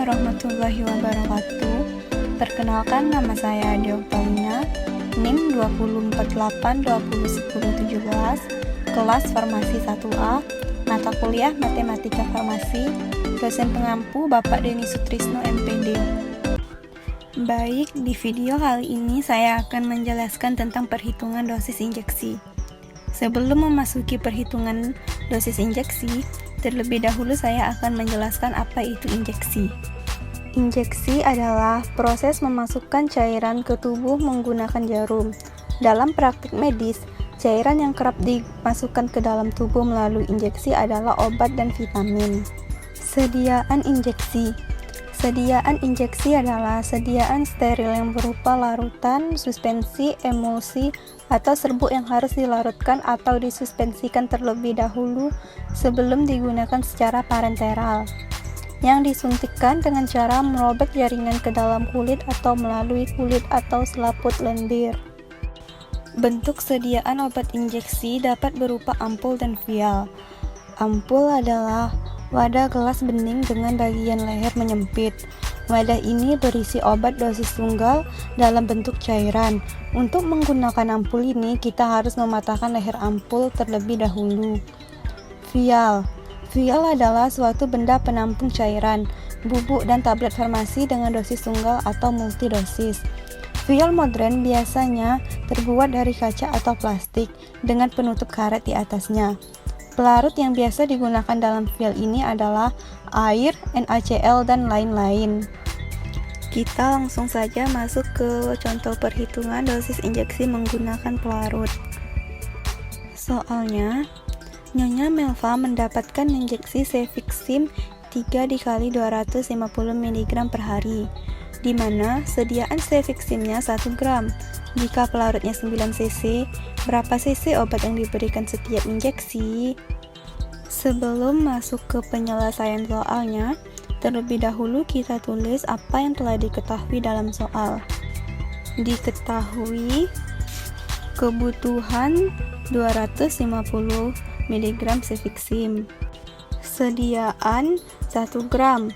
warahmatullahi wabarakatuh. Perkenalkan, nama saya Ade Oktalina, NIM 2048201017, kelas Farmasi 1A, mata kuliah Matematika Farmasi, dosen pengampu Bapak Deni Sutrisno MPD. Baik, di video kali ini saya akan menjelaskan tentang perhitungan dosis injeksi. Sebelum memasuki perhitungan dosis injeksi, terlebih dahulu saya akan menjelaskan apa itu injeksi. Injeksi adalah proses memasukkan cairan ke tubuh menggunakan jarum. Dalam praktik medis, cairan yang kerap dimasukkan ke dalam tubuh melalui injeksi adalah obat dan vitamin. Sediaan injeksi. Sediaan injeksi adalah sediaan steril yang berupa larutan, suspensi, emulsi, atau serbuk yang harus dilarutkan atau disuspensikan terlebih dahulu sebelum digunakan secara parenteral, yang disuntikkan dengan cara merobek jaringan ke dalam kulit atau melalui kulit atau selaput lendir. Bentuk sediaan obat injeksi dapat berupa ampul dan vial. Ampul adalah wadah gelas bening dengan bagian leher menyempit. Wadah ini berisi obat dosis tunggal dalam bentuk cairan. Untuk menggunakan ampul ini, kita harus mematahkan leher ampul terlebih dahulu. Vial. Vial adalah suatu benda penampung cairan, bubuk, dan tablet farmasi dengan dosis tunggal atau multidosis. Vial modern biasanya terbuat dari kaca atau plastik dengan penutup karet di atasnya. Pelarut yang biasa digunakan dalam vial ini adalah air, NaCl, dan lain-lain. Kita langsung saja masuk ke contoh perhitungan dosis injeksi menggunakan pelarut. Soalnya, Nyonya Melva mendapatkan injeksi Cefixime 3 × 250 mg per hari, di mana sediaan Cefixime-nya 1 gram. Jika pelarutnya 9 cc, berapa cc obat yang diberikan setiap injeksi? Sebelum masuk ke penyelesaian soalnya, terlebih dahulu kita tulis apa yang telah diketahui dalam soal. Diketahui kebutuhan 250 mg Cefixime. Sediaan 1 gram.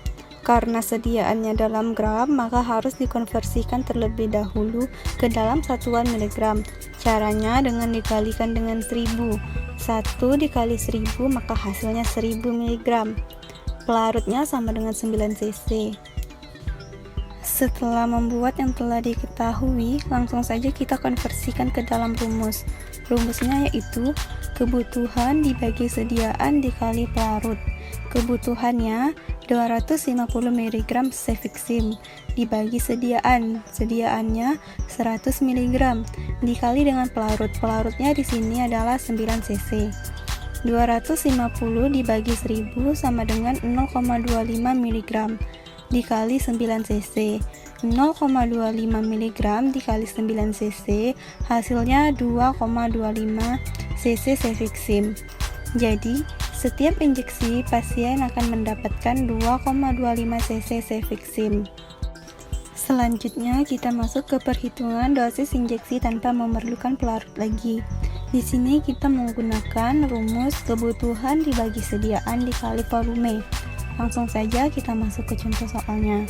Karena sediaannya dalam gram, maka harus dikonversikan terlebih dahulu ke dalam satuan miligram. Caranya dengan dikalikan dengan 1000. 1 dikali 1000 maka hasilnya 1000 mg. Pelarutnya sama dengan 9 cc. Setelah membuat yang telah diketahui, langsung saja kita konversikan ke dalam rumus. Rumusnya yaitu kebutuhan dibagi sediaan dikali pelarut. Kebutuhannya 250 mg Cefixime dibagi sediaannya 100 mg dikali dengan pelarut. Pelarutnya di sini adalah 9 cc. 250 dibagi 1000 sama dengan 0,25 mg dikali 9 cc. 0,25 mg dikali 9 cc hasilnya 2,25 cc Cefixime. Jadi, setiap injeksi pasien akan mendapatkan 2,25 cc Cefixime. Selanjutnya kita masuk ke perhitungan dosis injeksi tanpa memerlukan pelarut lagi. Di sini kita menggunakan rumus kebutuhan dibagi sediaan dikali volume. Langsung saja kita masuk ke contoh soalnya.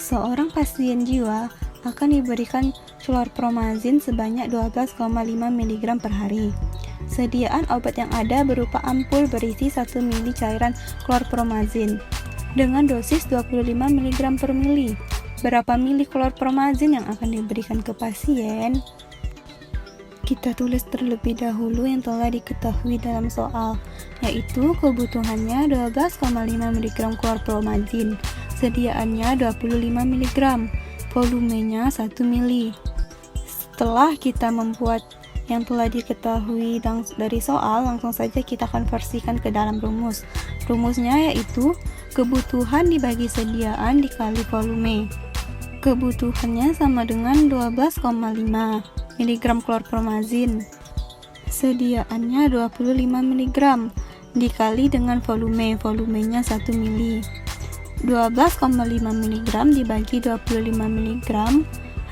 Seorang pasien jiwa akan diberikan chlorpromazin sebanyak 12,5 mg per hari. Sediaan obat yang ada berupa ampul berisi 1 mili cairan chlorpromazin dengan dosis 25 mg per mili. Berapa mili chlorpromazin yang akan diberikan ke pasien? Kita tulis terlebih dahulu yang telah diketahui dalam soal, yaitu kebutuhannya 12,5 mg chlorpromazin, sediaannya 25 mg, volumenya 1 mili. Setelah kita membuat yang telah diketahui dari soal, langsung saja kita konversikan ke dalam rumus. Rumusnya yaitu kebutuhan dibagi sediaan dikali volume. Kebutuhannya sama dengan 12,5 mg chlorpromazin. Sediaannya 25 mg dikali dengan volume. Volumenya 1 mili. 12,5 mg dibagi 25 mg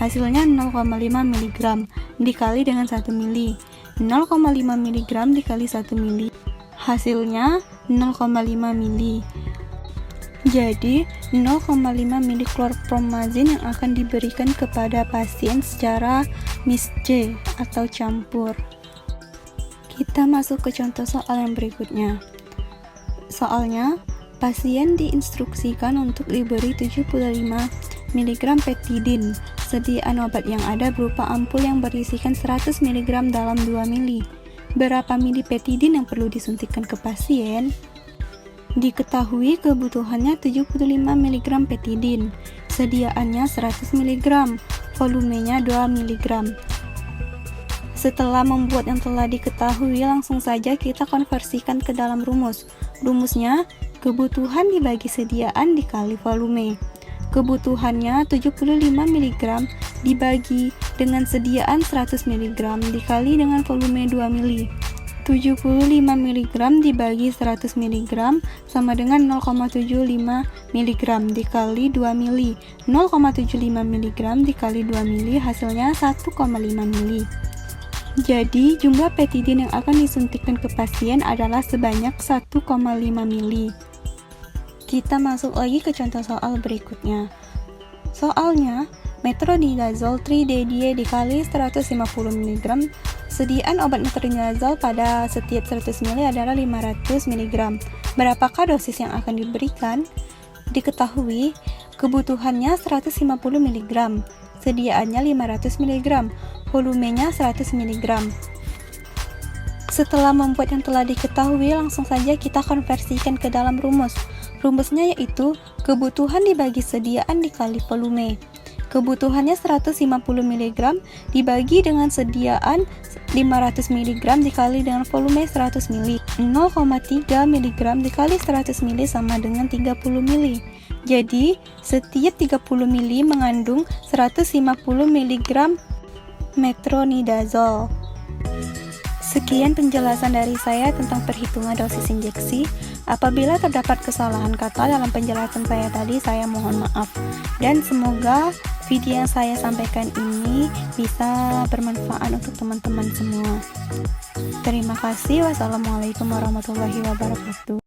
hasilnya 0,5 mg dikali dengan 1 mili. 0,5 mg dikali 1 mili hasilnya 0,5 mili. Jadi, 0,5 mili klorpromazin yang akan diberikan kepada pasien secara mix-J atau campur. Kita masuk ke contoh soal yang berikutnya. Soalnya, pasien diinstruksikan untuk diberi 75 mg petidin. Sediaan obat yang ada berupa ampul yang berisikan 100 mg dalam 2 mili. Berapa mili petidin yang perlu disuntikkan ke pasien? Diketahui kebutuhannya 75 mg petidin. Sediaannya 100 mg, volumenya 2 mg. Setelah membuat yang telah diketahui, langsung saja kita konversikan ke dalam rumus. Rumusnya, kebutuhan dibagi sediaan dikali volume. Kebutuhannya 75 mg dibagi dengan sediaan 100 mg dikali dengan volume 2 mili. 75 mg dibagi 100 mg sama dengan 0,75 mg dikali 2 mili. 0,75 mg dikali 2 mili hasilnya 1,5 mili. Jadi, jumlah petidin yang akan disuntikkan ke pasien adalah sebanyak 1,5 mili. Kita masuk lagi ke contoh soal berikutnya. Soalnya, metronidazole 3-DDE dikali 150 mg. Sediaan obat metronidazole pada setiap 100 ml adalah 500 mg. Berapakah dosis yang akan diberikan? Diketahui, kebutuhannya 150 mg. Sediaannya 500 mg. Volumenya 100 mg. Setelah membuat yang telah diketahui, langsung saja kita konversikan ke dalam rumus. Rumusnya yaitu kebutuhan dibagi sediaan dikali volume. Kebutuhannya 150 mg dibagi dengan sediaan 500 mg dikali dengan volume 100 ml. 0,3 mg dikali 100 ml sama dengan 30 ml. Jadi, setiap 30 ml mengandung 150 mg metronidazole. Sekian penjelasan dari saya tentang perhitungan dosis injeksi. Apabila terdapat kesalahan kata dalam penjelasan saya tadi, saya mohon maaf. Dan semoga video yang saya sampaikan ini bisa bermanfaat untuk teman-teman semua. Terima kasih. Wassalamualaikum warahmatullahi wabarakatuh.